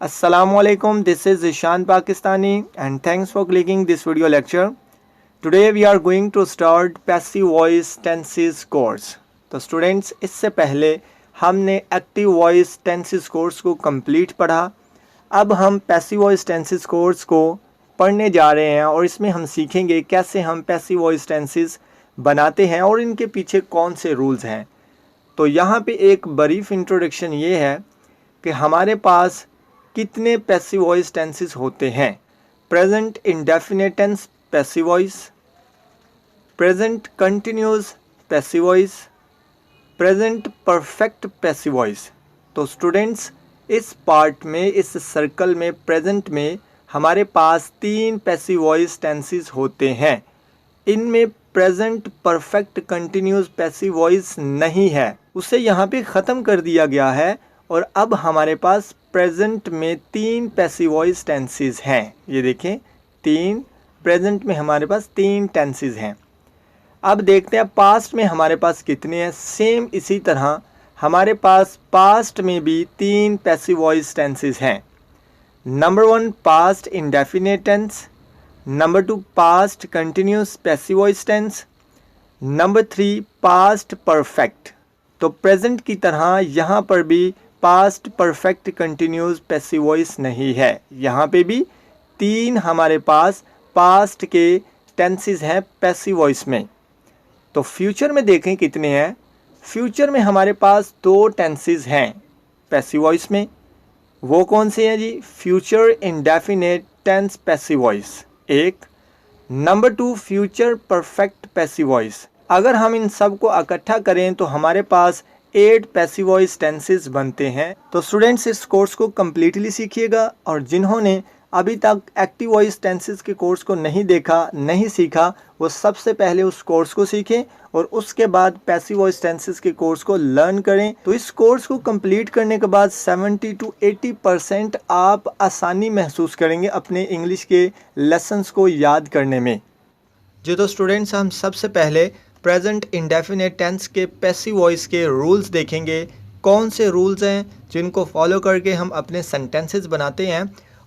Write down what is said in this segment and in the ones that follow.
Assalamualaikum, this is Ishan Pakistani and thanks for clicking this video lecture. Today we are going to start passive voice tenses course. तो students इससे पहले हमने active voice tenses course को complete पढ़ा। अब हम passive voice tenses course को पढ़ने जा रहे हैं और इसमें हम सीखेंगे कैसे हम पैसिव वॉइस टेंसेस बनाते हैं और इनके पीछे कौन से रूल्स हैं। तो यहाँ पे एक ब्रीफ इंट्रोडक्शन ये है कि हमारे पास कितने पैसिव वॉइस टेंसेस होते हैं। Present indefinite tense passive voice, present continuous passive voice, present perfect passive voice. तो स्टूडेंट्स इस पार्ट में, इस सर्कल में, प्रेजेंट में हमारे पास 3 पैसिव वॉइस टेंसेस होते हैं। इनमें present perfect continuous passive voice नहीं है, उसे यहाँ पे ख़त्म कर दिया गया है और अब हमारे पास प्रेजेंट में 3 पैसिव वॉइस टेंसेस हैं। ये देखें 3, प्रेजेंट में हमारे पास 3 टेंसेस हैं। अब देखते हैं पास्ट में हमारे पास कितने हैं। सेम इसी तरह हमारे पास पास्ट में भी 3 पैसिव वॉइस टेंसेस हैं। Number 1 past indefinite tense, number 2 past continuous passive voice tense, number 3 past perfect. तो प्रेजेंट की तरह यहाँ पर भी past perfect continuous passive voice नहीं है। यहाँ पे भी 3 हमारे पास पास्ट के टेंसेस हैं पैसिव वॉइस में। तो फ्यूचर में देखें कितने हैं। फ्यूचर में हमारे पास 2 टेंसेस हैं पैसिव वॉइस में। वो कौन से हैं जी? Future indefinite tense passive voice एक, number 2 future perfect passive voice. अगर हम इन सब को इकट्ठा करें तो हमारे पास 8 पैसिव वॉइस टेंसेस बनते हैं। तो स्टूडेंट्स इस कोर्स को कम्प्लीटली सीखिएगा और जिन्होंने अभी तक एक्टिव वॉइस टेंसेस के कोर्स को नहीं देखा, नहीं सीखा, वो सबसे पहले उस कोर्स को सीखें और उसके बाद पैसिव वॉइस टेंसेस के कोर्स को लर्न करें। तो इस कोर्स को कंप्लीट करने के बाद 70 to 80% आप आसानी महसूस करेंगे अपने इंग्लिश के लेसन्स को याद करने में। जी तो स्टूडेंट्स हम सबसे पहले प्रेजेंट इंडेफिनिट टेंस के पैसिव वॉइस के रूल्स देखेंगे। कौन से रूल्स हैं जिनको फॉलो करके हम अपने सेंटेंसेस बनाते हैं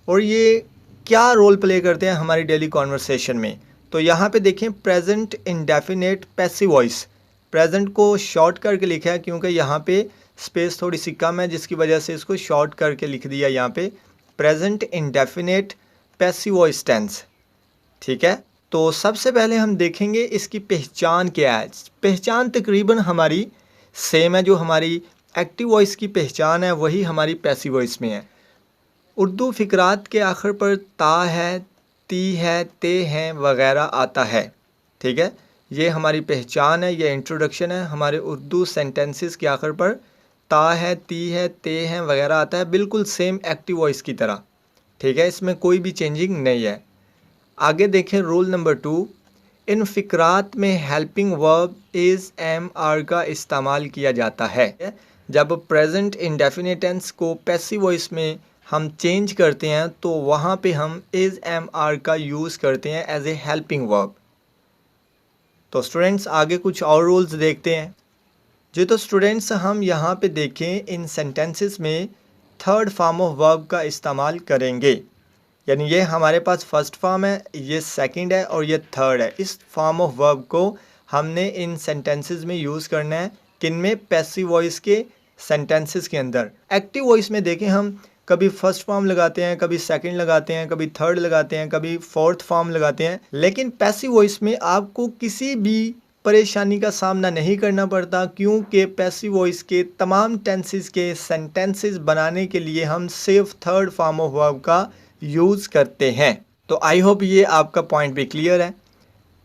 और ये क्या रोल प्ले करते हैं हमारी डेली कॉन्वर्सेशन में। तो यहाँ पे देखें present indefinite passive voice. Present को शॉर्ट करके लिखा है क्योंकि यहाँ पे स्पेस थोड़ी सी कम है, जिसकी वजह से इसको शॉर्ट करके लिख दिया यहाँ पे present indefinite passive voice tense. ठीक है, तो सबसे पहले हम देखेंगे इसकी पहचान क्या है। पहचान तकरीबन हमारी सेम है, जो हमारी एक्टिव वॉइस की पहचान है वही हमारी पैसिव वॉइस में है। उर्दू फ़िक्रात के आखिर पर ता है, ती है, ते हैं वगैरह आता है। ठीक है, ये हमारी पहचान है, ये इंट्रोडक्शन है। हमारे उर्दू सेंटेंसेस के आखिर पर ता है, ती है, ते हैं वगैरह आता है, बिल्कुल सेम एक्टिव वॉइस की तरह। ठीक है, इसमें कोई भी चेंजिंग नहीं है। आगे देखें रूल नंबर 2, इन फ़िक्रात में helping verb is am are का इस्तेमाल किया जाता है। जब प्रेजेंट इंडेफिनिट टेंस को पैसिव वॉइस में हम चेंज करते हैं तो वहाँ पे हम इज़ एम आर का यूज़ करते हैं एज ए हेल्पिंग वर्ब। तो स्टूडेंट्स आगे कुछ और रूल्स देखते हैं। जी तो स्टूडेंट्स हम यहाँ पे देखें इन सेंटेंसेस में थर्ड फॉर्म ऑफ वर्ब का इस्तेमाल करेंगे। यानी ये हमारे पास फर्स्ट फॉर्म है, ये सेकंड है और ये थर्ड है। इस फॉर्म ऑफ वर्ब को हमने इन सेंटेंसेस में यूज़ करना है। किन में? पैसिव वॉइस के सेंटेंसेस के अंदर। एक्टिव वॉइस में देखें हम कभी फर्स्ट फॉर्म लगाते हैं, कभी सेकंड लगाते हैं, कभी थर्ड लगाते हैं, कभी फोर्थ फॉर्म लगाते हैं। लेकिन पैसिव वॉइस में आपको किसी भी परेशानी का सामना नहीं करना पड़ता, क्योंकि पैसिव वॉइस के तमाम टेंसेस के सेंटेंसेस बनाने के लिए हम सिर्फ थर्ड फॉर्म ऑफ वर्ब का यूज़ करते हैं। तो आई होप ये आपका पॉइंट भी क्लियर है।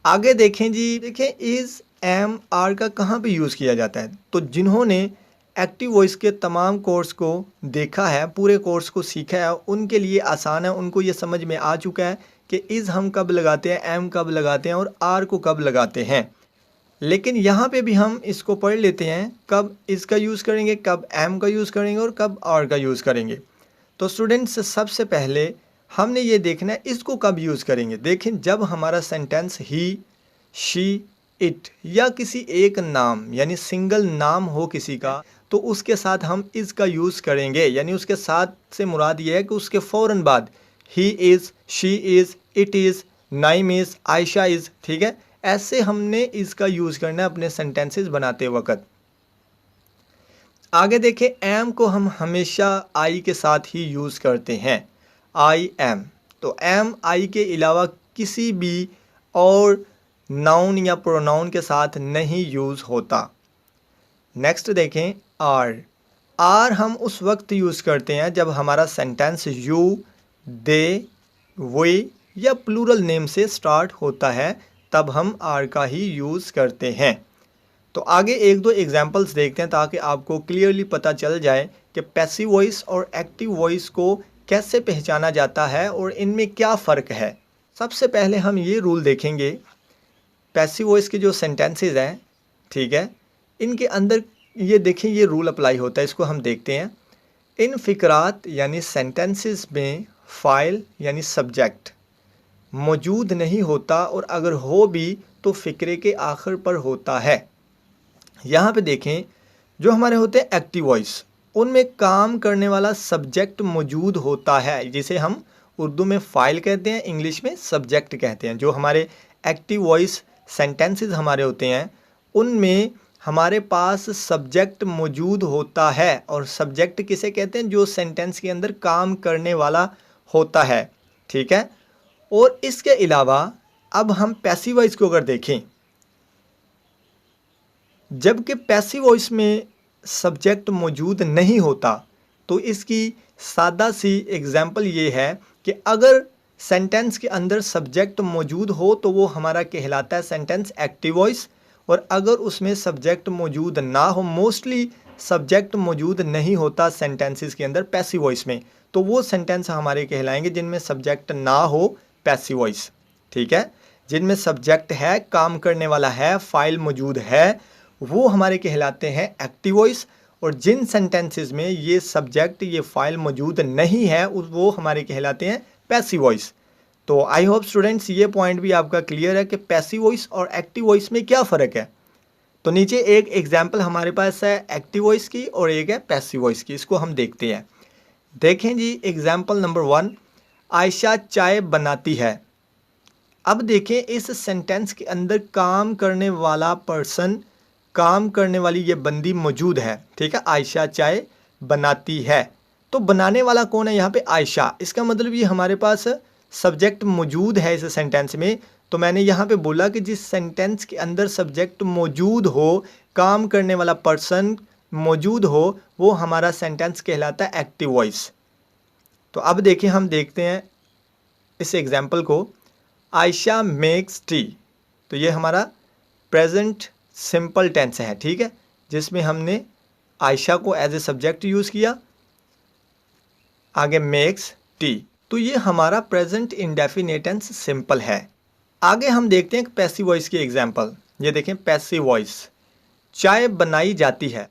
आगे देखें जी, देखें इज़ एम आर का कहाँ पे यूज़ किया जाता है। तो जिन्होंने एक्टिव वॉइस के तमाम कोर्स को देखा है, पूरे कोर्स को सीखा है, उनके लिए आसान है, उनको ये समझ में आ चुका है कि इज़ हम कब लगाते हैं, एम कब लगाते हैं और आर को कब लगाते हैं। लेकिन यहाँ पे भी हम इसको पढ़ लेते हैं, कब इज़ का यूज़ करेंगे, कब एम का यूज़ करेंगे और कब आर का यूज़ करेंगे। तो स्टूडेंट्स सबसे पहले हमने ये देखना है इसको कब यूज़ करेंगे। देखें जब हमारा सेंटेंस ही, शी, इट या किसी एक नाम यानी सिंगल नाम हो किसी का, तो उसके साथ हम इज़ का यूज़ करेंगे, यानी उसके साथ से मुराद ये है कि उसके फ़ौरन बाद ही is, she is, it is, Naeem is, Ayesha is, ठीक है। ऐसे हमने इज़ का यूज़ करना है अपने सेंटेंसेस बनाते वक्त। आगे देखें, एम को हम हमेशा आई के साथ ही यूज़ करते हैं, आई एम। तो एम आई के अलावा किसी भी और नाउन या प्रोनाउन के साथ नहीं यूज़ होता। नेक्स्ट देखें, आर हम उस वक्त यूज़ करते हैं जब हमारा सेंटेंस यू, दे, वे या प्लूरल नेम से स्टार्ट होता है, तब हम आर का ही यूज़ करते हैं। तो आगे एक दो एग्जांपल्स देखते हैं ताकि आपको क्लियरली पता चल जाए कि पैसिव वॉइस और एक्टिव वॉइस को कैसे पहचाना जाता है और इनमें क्या फ़र्क है। सबसे पहले हम ये रूल देखेंगे, पैसिव वॉइस के जो सेंटेंसेस हैं, ठीक है, इनके अंदर ये देखें ये रूल अप्लाई होता है, इसको हम देखते हैं। इन फ़िक्रात यानी सेंटेंसेस में फ़ाइल यानी सब्जेक्ट मौजूद नहीं होता, और अगर हो भी तो फ़िक्रे के आखिर पर होता है। यहाँ पे देखें, जो हमारे होते हैं एक्टिव वॉइस, उनमें काम करने वाला सब्जेक्ट मौजूद होता है, जिसे हम उर्दू में फ़ाइल कहते हैं, इंग्लिश में सब्जेक्ट कहते हैं। जो हमारे एक्टिव वॉइस सेंटेंसेस हमारे होते हैं, उनमें हमारे पास सब्जेक्ट मौजूद होता है, और सब्जेक्ट किसे कहते हैं, जो सेंटेंस के अंदर काम करने वाला होता है, ठीक है। और इसके अलावा अब हम पैसिव वॉइस को अगर देखें, जबकि पैसिव वॉइस में सब्जेक्ट मौजूद नहीं होता, तो इसकी सादा सी एग्जांपल ये है कि अगर सेंटेंस के अंदर सब्जेक्ट मौजूद हो तो वो हमारा कहलाता है सेंटेंस एक्टिव वॉइस, और अगर उसमें सब्जेक्ट मौजूद ना हो, मोस्टली सब्जेक्ट मौजूद नहीं होता सेंटेंसेस के अंदर पैसिव वॉइस में, तो वो सेंटेंस हमारे कहलाएंगे जिनमें सब्जेक्ट ना हो, पैसिव वॉइस, ठीक है। जिनमें सब्जेक्ट है, काम करने वाला है, फाइल मौजूद है, वो हमारे कहलाते हैं एक्टिव वॉइस। और जिन सेंटेंसेस में ये सब्जेक्ट, ये फाइल मौजूद नहीं है, वो हमारे कहलाते हैं पैसिव वॉइस। तो आई होप स्टूडेंट्स ये पॉइंट भी आपका क्लियर है कि पैसिव वॉइस और एक्टिव वॉइस में क्या फ़र्क है। तो नीचे एक एग्जांपल हमारे पास है एक्टिव वॉइस की और एक है पैसिव वॉइस की, इसको हम देखते हैं। देखें जी, एग्जांपल नंबर 1, आयशा चाय बनाती है। अब देखें, इस सेंटेंस के अंदर काम करने वाला पर्सन, काम करने वाली ये बंदी मौजूद है, ठीक है। आयशा चाय बनाती है, तो बनाने वाला कौन है यहाँ पे, आयशा। इसका मतलब ये हमारे पास सब्जेक्ट मौजूद है इस सेंटेंस में। तो मैंने यहाँ पे बोला कि जिस सेंटेंस के अंदर सब्जेक्ट मौजूद हो, काम करने वाला पर्सन मौजूद हो, वो हमारा सेंटेंस कहलाता है एक्टिव वॉइस। तो अब देखिए, हम देखते हैं इस एग्जाम्पल को, आयशा मेक्स टी। तो ये हमारा प्रेजेंट सिंपल टेंस है, ठीक है, जिसमें हमने आयशा को एज ए सब्जेक्ट यूज़ किया, आगे मेक्स टी, तो ये हमारा प्रेजेंट इंडेफिनिट टेंस सिंपल है। आगे हम देखते हैं पैसिव वॉइस की एग्जांपल। ये देखें, पैसिव वॉइस, चाय बनाई जाती है।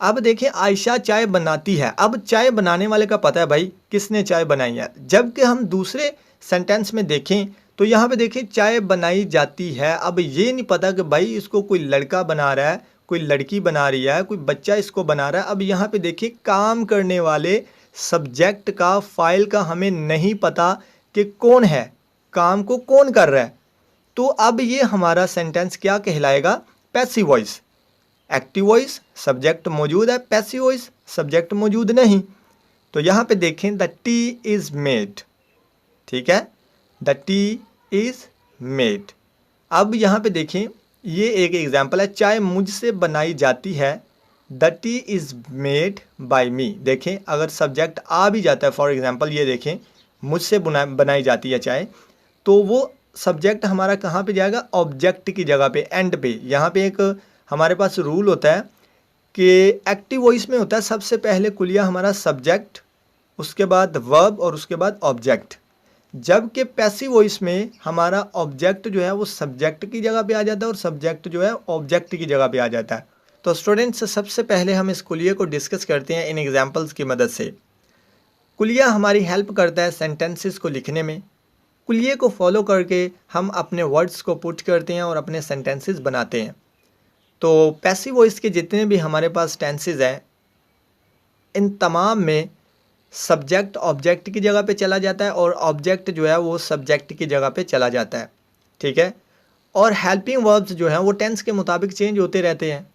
अब देखें, आयशा चाय बनाती है। अब चाय बनाने वाले का पता है भाई किसने चाय बनाई है, जबकि हम दूसरे सेंटेंस में देखें तो यहाँ पे देखें चाय बनाई जाती है। अब ये नहीं पता कि भाई इसको कोई लड़का बना रहा है, कोई लड़की बना रही है, कोई बच्चा इसको बना रहा है। अब यहाँ पे देखिए, काम करने वाले सब्जेक्ट का, फाइल का हमें नहीं पता कि कौन है, काम को कौन कर रहा है। तो अब ये हमारा सेंटेंस क्या कहलाएगा, passive voice. Active voice subject मौजूद है, पैसिव वॉइस सब्जेक्ट मौजूद नहीं। तो यहाँ पे देखें, द टी इज़ मेड, ठीक है, द टी इज़ मेड। अब यहाँ पे देखें, ये एक एग्जाम्पल है, चाय मुझसे बनाई जाती है, the tea is made by me. देखें, अगर सब्जेक्ट आ भी जाता है, फॉर एग्जांपल ये देखें, मुझसे बनाई जाती है चाय, तो वो सब्जेक्ट हमारा कहाँ पे जाएगा, ऑब्जेक्ट की जगह पे, एंड पे। यहाँ पे एक हमारे पास रूल होता है कि एक्टिव वॉइस में होता है सबसे पहले कुलिया हमारा सब्जेक्ट, उसके बाद वर्ब और उसके बाद ऑब्जेक्ट। जबकि पैसिव वॉइस में हमारा ऑब्जेक्ट जो है वो सब्जेक्ट की जगह पे आ जाता है और सब्जेक्ट जो है ऑब्जेक्ट की जगह पे आ जाता है। तो स्टूडेंट्स, सबसे पहले हम इस कुलिये को डिस्कस करते हैं इन एग्जांपल्स की मदद से। कुलिया हमारी हेल्प करता है सेंटेंसेस को लिखने में। कुलिये को फॉलो करके हम अपने वर्ड्स को पुट करते हैं और अपने सेंटेंसेस बनाते हैं। तो पैसिव वॉइस के जितने भी हमारे पास टेंसेस हैं, इन तमाम में सब्जेक्ट ऑब्जेक्ट की जगह पे चला जाता है और ऑब्जेक्ट जो है वो सब्जेक्ट की जगह पे चला जाता है, ठीक है। और हेल्पिंग वर्ब्स जो हैं वो टेंस के मुताबिक चेंज होते रहते हैं।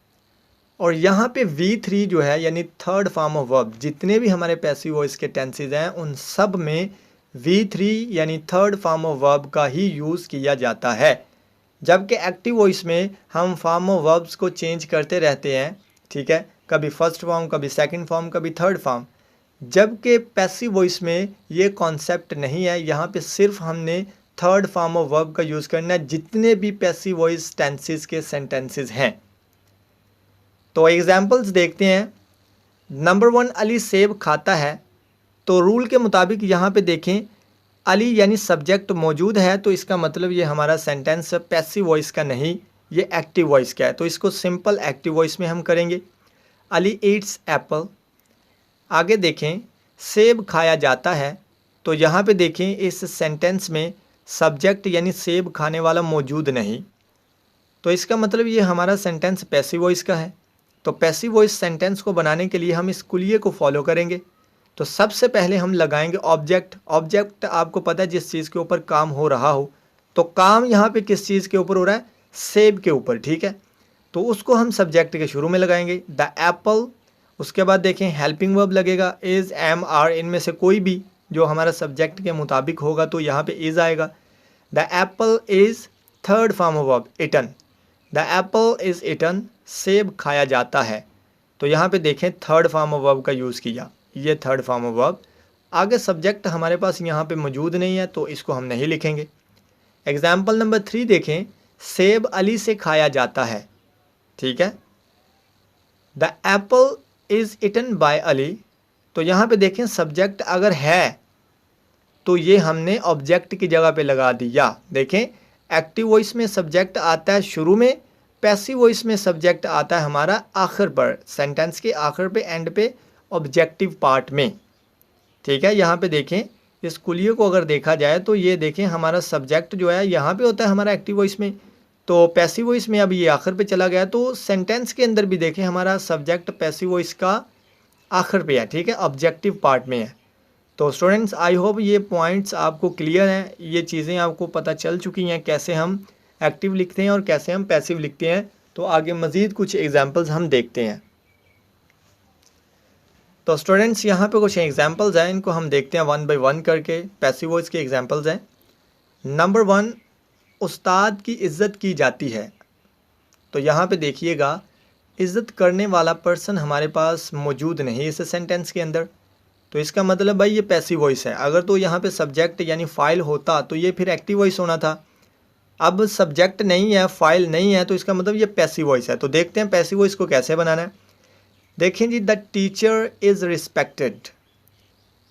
और यहाँ पे V3 जो है यानी थर्ड फॉर्म ऑफ वर्ब, जितने भी हमारे पैसिव वॉइस के टेंसेज हैं उन सब में V3 यानी थर्ड फॉर्म ऑफ वर्ब का ही यूज़ किया जाता है। जबकि एक्टिव वॉइस में हम फॉर्म ऑफ वर्ब्स को चेंज करते रहते हैं, ठीक है, कभी फर्स्ट फॉर्म, कभी सेकंड फॉर्म, कभी थर्ड फॉर्म। जबकि पैसिव वॉइस में ये कॉन्सेप्ट नहीं है, यहाँ पे सिर्फ हमने थर्ड फॉर्म ऑफ वर्ब का यूज़ करना है जितने भी पैसिव वॉइस टेंसेज के सेंटेंसेस हैं। तो एग्जाम्पल्स देखते हैं। नंबर 1, अली सेब खाता है। तो रूल के मुताबिक यहाँ पे देखें, अली यानी सब्जेक्ट मौजूद है, तो इसका मतलब ये हमारा सेंटेंस पैसिव वॉइस का नहीं, ये एक्टिव वॉइस का है। तो इसको सिंपल एक्टिव वॉइस में हम करेंगे, अली ईट्स एप्पल। आगे देखें, सेब खाया जाता है। तो यहाँ पे देखें इस सेंटेंस में सब्जेक्ट यानी सेब खाने वाला मौजूद नहीं, तो इसका मतलब ये हमारा सेंटेंस पैसिव वॉइस का है। तो पैसिव वॉइस सेंटेंस को बनाने के लिए हम इस कुलिये को फॉलो करेंगे। तो सबसे पहले हम लगाएंगे ऑब्जेक्ट। ऑब्जेक्ट आपको पता है जिस चीज़ के ऊपर काम हो रहा हो, तो काम यहाँ पे किस चीज़ के ऊपर हो रहा है, सेब के ऊपर, ठीक है। तो उसको हम सब्जेक्ट के शुरू में लगाएंगे, द एप्पल। उसके बाद देखें हेल्पिंग वर्ब लगेगा, इज़, एम, आर, इनमें से कोई भी जो हमारा सब्जेक्ट के मुताबिक होगा तो यहाँ पे इज़ आएगा। The Apple is third form of verb, eaten. The Apple is eaten, सेब खाया जाता है। तो यहाँ पे देखें थर्ड फॉर्म ऑफ वर्ब का यूज़ किया, ये थर्ड फॉर्म ऑफ वर्ब। आगे सब्जेक्ट हमारे पास यहाँ पे मौजूद नहीं है तो इसको हम नहीं लिखेंगे। एग्जाम्पल नंबर 3 देखें, सेब अली से खाया जाता है, ठीक है। The Apple is eaten by Ali. तो यहाँ पे देखें सब्जेक्ट अगर है तो ये हमने ऑब्जेक्ट की जगह पे लगा दिया। देखें एक्टिव वॉइस में सब्जेक्ट आता है शुरू में, पैसिव वॉइस में सब्जेक्ट आता है हमारा आखिर पर, सेंटेंस के आखिर पे, एंड पे, ऑब्जेक्टिव पार्ट में, ठीक है। यहाँ पे देखें इस कुलिये को अगर देखा जाए तो ये देखें हमारा सब्जेक्ट जो है यहाँ पे होता है हमारा एक्टिव वॉइस में, तो पैसिव वॉइस में अब ये आखिर पे चला गया। तो सेंटेंस के अंदर भी देखें हमारा सब्जेक्ट पैसिव वॉइस का आखिर पे है, ठीक है, ऑब्जेक्टिव पार्ट में है। तो स्टूडेंट्स आई होप ये पॉइंट्स आपको क्लियर हैं, ये चीज़ें आपको पता चल चुकी हैं कैसे हम एक्टिव लिखते हैं और कैसे हम पैसिव लिखते हैं। तो आगे मज़ीद कुछ एग्जांपल्स हम देखते हैं। तो स्टूडेंट्स यहाँ पे कुछ एग्जांपल्स हैं, इनको हम देखते हैं वन बाय वन करके। पैसिव वॉइस के एग्जांपल्स हैं। नंबर 1, उस्ताद की इज़्ज़त की जाती है। तो यहाँ पे देखिएगा इज़्ज़त करने वाला पर्सन हमारे पास मौजूद नहीं इस सेंटेंस के अंदर, तो इसका मतलब भाई ये पैसिव वॉइस है। अगर तो यहाँ पे सब्जेक्ट यानी फ़ाइल होता तो ये फिर एक्टिव वॉइस होना था। अब सब्जेक्ट नहीं है, फ़ाइल नहीं है, तो इसका मतलब ये पैसिव वॉइस है। तो देखते हैं पैसिव वॉइस को कैसे बनाना है। देखें जी, the teacher is respected.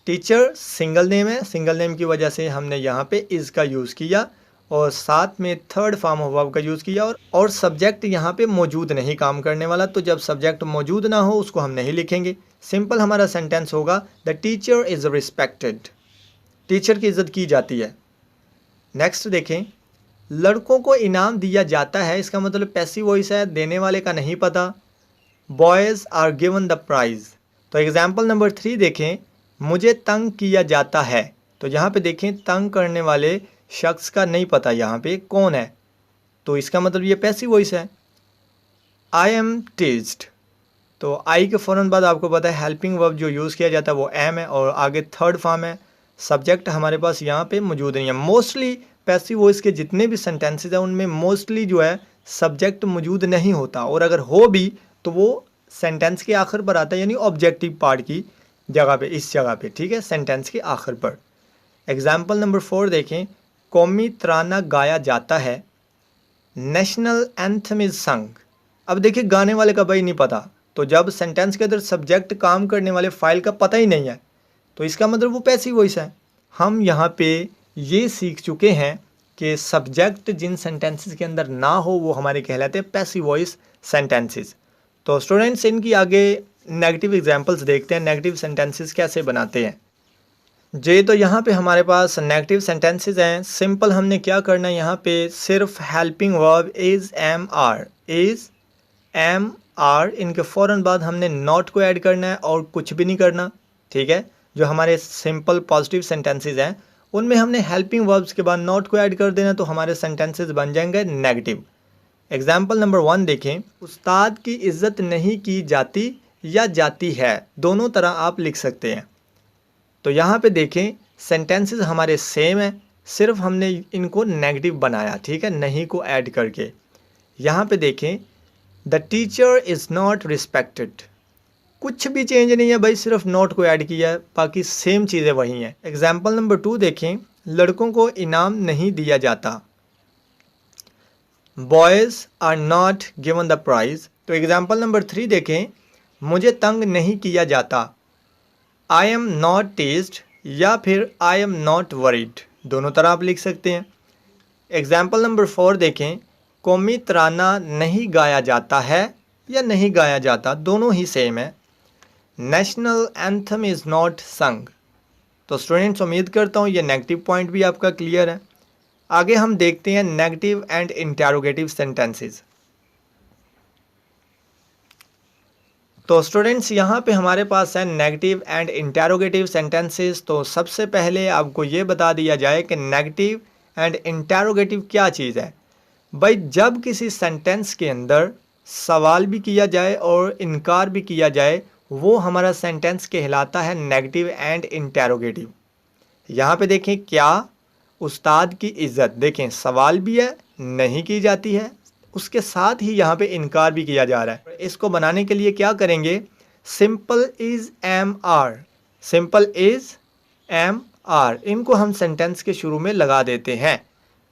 Teacher single name है, सिंगल नेम की वजह से हमने यहाँ पे इज़ का यूज़ किया और साथ में थर्ड फॉर्म ऑफ वर्ब का यूज़ किया, और सब्जेक्ट यहाँ पे मौजूद नहीं काम करने वाला। तो जब सब्जेक्ट मौजूद ना हो उसको हम नहीं लिखेंगे, सिंपल हमारा सेंटेंस होगा the teacher is respected, teacher की इज़्ज़त की जाती है। नेक्स्ट देखें, लड़कों को इनाम दिया जाता है। इसका मतलब पैसिव वॉइस है, देने वाले का नहीं पता। Boys are given the prize. तो एग्जाम्पल नंबर 3 देखें, मुझे तंग किया जाता है। तो यहाँ पे देखें तंग करने वाले शख्स का नहीं पता यहाँ पे कौन है, तो इसका मतलब ये पैसिव वॉइस है। I am teased. तो आई के फ़ौरन बाद आपको पता है हेल्पिंग वर्ब जो यूज़ किया जाता है वो एम है और आगे थर्ड फॉर्म है। सब्जेक्ट हमारे पास यहाँ पे मौजूद नहीं है। मोस्टली पैसिव वॉइस के जितने भी सेंटेंसेस हैं उनमें मोस्टली जो है सब्जेक्ट मौजूद नहीं होता, और अगर हो भी तो वो सेंटेंस के आखिर पर आता है, यानी ऑब्जेक्टिव पार्ट की जगह पे, इस जगह पे, ठीक है, सेंटेंस के आखिर पर। एग्जाम्पल नंबर 4 देखें, कौमी तराना गाया जाता है। नेशनल एंथम इज़ संग। अब देखिए गाने वाले का भाई नहीं पता, तो जब सेंटेंस के अंदर सब्जेक्ट काम करने वाले फ़ाइल का पता ही नहीं है तो इसका मतलब वो पैसिव वॉइस है। हम यहाँ पे ये सीख चुके हैं कि सब्जेक्ट जिन सेंटेंसेस के अंदर ना हो वो हमारे कहलाते हैं पैसिव वॉइस सेंटेंसेस। तो स्टूडेंट्स इनकी आगे नेगेटिव एग्जांपल्स देखते हैं, नेगेटिव सेंटेंसेस कैसे बनाते हैं जी। तो यहाँ पे हमारे पास नेगेटिव सेंटेंसेस हैं। सिंपल हमने क्या करना है, यहाँ पे सिर्फ helping verb is, am, are, is, am, are, इनके फ़ौरन बाद हमने नॉट को ऐड करना है और कुछ भी नहीं करना, ठीक है। जो हमारे सिंपल पॉजिटिव सेंटेंसेस हैं उनमें हमने हेल्पिंग वर्ब्स के बाद नॉट को ऐड कर देना, तो हमारे सेंटेंसेस बन जाएंगे नेगेटिव। एग्जाम्पल नंबर 1 देखें, उस्ताद की इज्जत नहीं की जाती या जाती है, दोनों तरह आप लिख सकते हैं। तो यहाँ पे देखें सेंटेंसेस हमारे सेम है, सिर्फ हमने इनको नेगेटिव बनाया, ठीक है, नहीं को ऐड करके। यहाँ पे देखें the teacher is not respected, कुछ भी चेंज नहीं है भाई, सिर्फ नॉट को ऐड किया है, बाकी सेम चीज़ें वही हैं। एग्जाम्पल नंबर 2 देखें, लड़कों को इनाम नहीं दिया जाता, boys are not given the prize. तो एग्जाम्पल नंबर 3 देखें, मुझे तंग नहीं किया जाता, आई एम नॉट टीज्ड या फिर आई एम नॉट वरीड, दोनों तरह आप लिख सकते हैं। एग्जाम्पल नंबर 4 देखें, कौमी तराना नहीं गाया जाता है या नहीं गाया जाता, दोनों ही सेम है। नेशनल एंथम इज़ नॉट संग। तो स्टूडेंट्स उम्मीद करता हूँ ये नेगेटिव पॉइंट भी आपका क्लियर है। आगे हम देखते हैं नेगेटिव एंड इंटरोगेटिव सेंटेंसेस। तो स्टूडेंट्स यहाँ पे हमारे पास है नेगेटिव एंड इंटरोगेटिव सेंटेंसेस। तो सबसे पहले आपको ये बता दिया जाए कि नेगेटिव एंड इंटरोगेटिव क्या चीज़ है। भाई जब किसी सेंटेंस के अंदर सवाल भी किया जाए और इनकार भी किया जाए, वो हमारा सेंटेंस कहलाता है नेगेटिव एंड इंटरोगेटिव। यहाँ पे देखें, क्या उस्ताद की इज़्ज़त, देखें सवाल भी है, नहीं की जाती है, उसके साथ ही यहाँ पे इनकार भी किया जा रहा है। इसको बनाने के लिए क्या करेंगे, simple is am are, simple is am are, इनको हम सेंटेंस के शुरू में लगा देते हैं।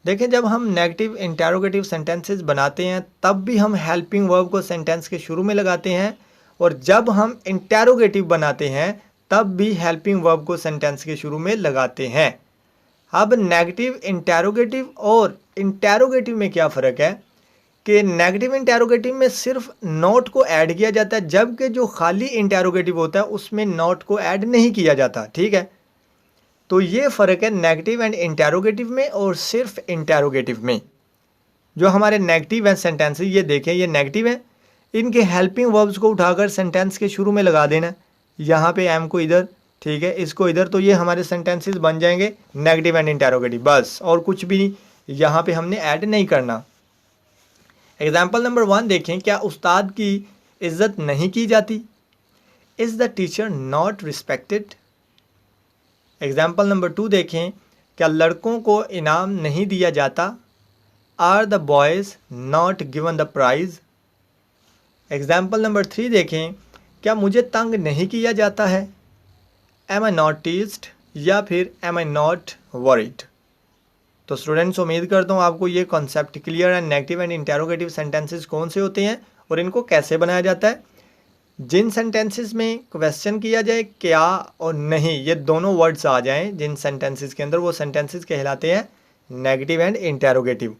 देखें जब हम नेगेटिव इंटरोगेटिव सेंटेंसेस बनाते हैं तब भी हम हेल्पिंग वर्ब को सेंटेंस के शुरू में लगाते हैं, और जब हम इंटरोगेटिव बनाते हैं तब भी हेल्पिंग वर्ब को सेंटेंस के शुरू में लगाते हैं। अब नेगेटिव इंटरोगेटिव और इंटरोगेटिव में क्या फ़र्क है कि नेगेटिव इंटरोगेटिव में सिर्फ नॉट को ऐड किया जाता है, जबकि जो खाली इंटरोगेटिव होता है उसमें नॉट को ऐड नहीं किया जाता, ठीक है। तो ये फ़र्क है नेगेटिव एंड इंटरोगेटिव में और सिर्फ इंटरोगेटिव में। जो हमारे नेगेटिव हैं सेंटेंसेस, ये देखें ये नेगेटिव है, इनके हेल्पिंग वर्ब्स को उठाकर सेंटेंस के शुरू में लगा देना, यहाँ पे एम को इधर, ठीक है, इसको इधर, तो ये हमारे सेंटेंसेस बन जाएंगे नेगेटिव एंड इंटरोगेटिव, बस, और कुछ भी यहाँ पे हमने ऐड नहीं करना। एग्जाम्पल नंबर 1 देखें, क्या उस्ताद की इज़्ज़त नहीं की जाती, is the teacher not respected. Example number 2 देखें, क्या लड़कों को इनाम नहीं दिया जाता, are the boys not given the prize. Example number 3 देखें, क्या मुझे तंग नहीं किया जाता है, एम आई नॉट टीज्ड या फिर एम आई नॉट वरीड। तो स्टूडेंट्स उम्मीद करता हूँ आपको ये कॉन्सेप्ट क्लियर है, नेगेटिव एंड इंटरोगेटिव सेंटेंसेस कौन से होते हैं और इनको कैसे बनाया जाता है। जिन सेंटेंसेस में क्वेश्चन किया जाए क्या और नहीं, ये दोनों वर्ड्स आ जाएं जिन सेंटेंसेस के अंदर, वो सेंटेंसेस कहलाते हैं नेगेटिव एंड इंटरोगेटिव।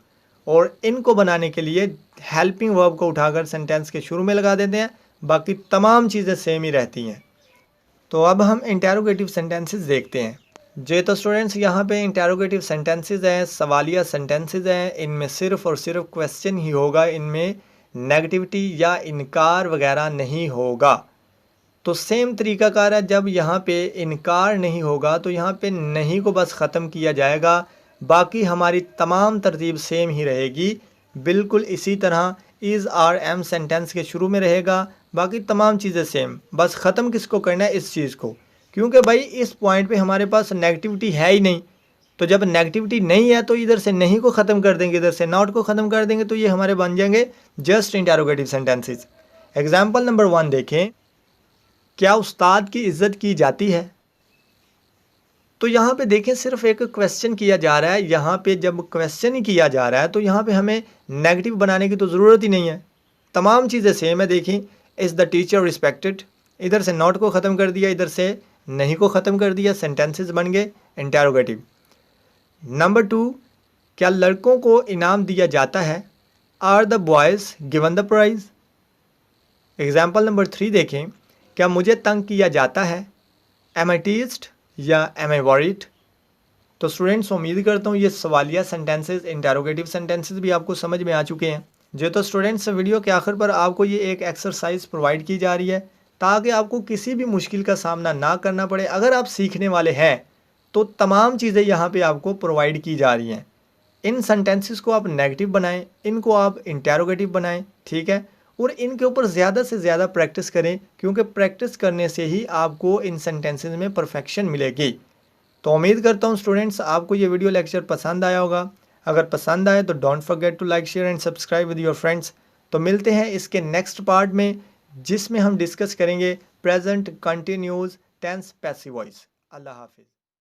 और इनको बनाने के लिए हेल्पिंग वर्ब को उठाकर सेंटेंस के शुरू में लगा देते हैं, बाकी तमाम चीज़ें सेम ही रहती हैं। तो अब हम इंटरोगेटिव सेंटेंसेस देखते हैं। जे तो स्टूडेंट्स यहाँ पे इंटरोगेटिव सेंटेंसेस हैं, सवालिया सेंटेंसेस हैं, इनमें सिर्फ और सिर्फ क्वेश्चन ही होगा, इनमें नेगेटिविटी या इनकार वगैरह नहीं होगा। तो सेम तरीकाकार है, जब यहाँ पे इनकार नहीं होगा तो यहाँ पे नहीं को बस ख़त्म किया जाएगा, बाकी हमारी तमाम तरतीब सेम ही रहेगी, बिल्कुल इसी तरह इज़ आर एम सेंटेंस के शुरू में रहेगा, बाकी तमाम चीज़ें सेम, बस ख़त्म किसको करना है, इस चीज़ को, क्योंकि भाई इस पॉइंट पे हमारे पास नेगेटिविटी है ही नहीं। तो जब नेगेटिविटी नहीं है तो इधर से नहीं को ख़त्म कर देंगे, इधर से नॉट को ख़त्म कर देंगे, तो ये हमारे बन जाएंगे just interrogative sentences. Example number 1 देखें, क्या उस्ताद की इज़्ज़त की जाती है। तो यहाँ पे देखें सिर्फ एक क्वेश्चन किया जा रहा है, यहाँ पे जब क्वेश्चन ही किया जा रहा है तो यहाँ पे हमें नेगेटिव बनाने की तो ज़रूरत ही नहीं है, तमाम चीज़ें सेम है। देखें इज़ द टीचर रिस्पेक्टेड, इधर से नॉट को ख़त्म कर दिया, इधर से नहीं को ख़त्म कर दिया, सेंटेंसेस बन गए इंटरोगेटिव। नंबर 2, क्या लड़कों को इनाम दिया जाता है, are the boys given the prize. Example number 3 देखें, क्या मुझे तंग किया जाता है, एम आई टीज्ड या एम आई वरीड। तो स्टूडेंट्स उम्मीद करता हूँ ये सवालिया सेंटेंसेस, इंटरोगेटिव सेंटेंसेस भी आपको समझ में आ चुके हैं। जो तो स्टूडेंट्स वीडियो के आखिर पर आपको ये एक एक्सरसाइज प्रोवाइड की जा रही है ताकि आपको किसी भी मुश्किल का सामना ना करना पड़े। अगर आप सीखने वाले हैं तो तमाम चीज़ें यहाँ पे आपको प्रोवाइड की जा रही हैं। इन सेंटेंसेस को आप नेगेटिव बनाएं, इनको आप इंटेरोगेटिव बनाएं, ठीक है, और इनके ऊपर ज़्यादा से ज़्यादा प्रैक्टिस करें क्योंकि प्रैक्टिस करने से ही आपको इन सेंटेंसेस में परफेक्शन मिलेगी। तो उम्मीद करता हूँ स्टूडेंट्स आपको ये वीडियो लेक्चर पसंद आया होगा। अगर पसंद आए तो don't forget to like share and subscribe with your friends. तो मिलते हैं इसके नेक्स्ट पार्ट में जिसमें हम डिस्कस करेंगे present continuous tense passive voice. अल्लाह हाफिज़।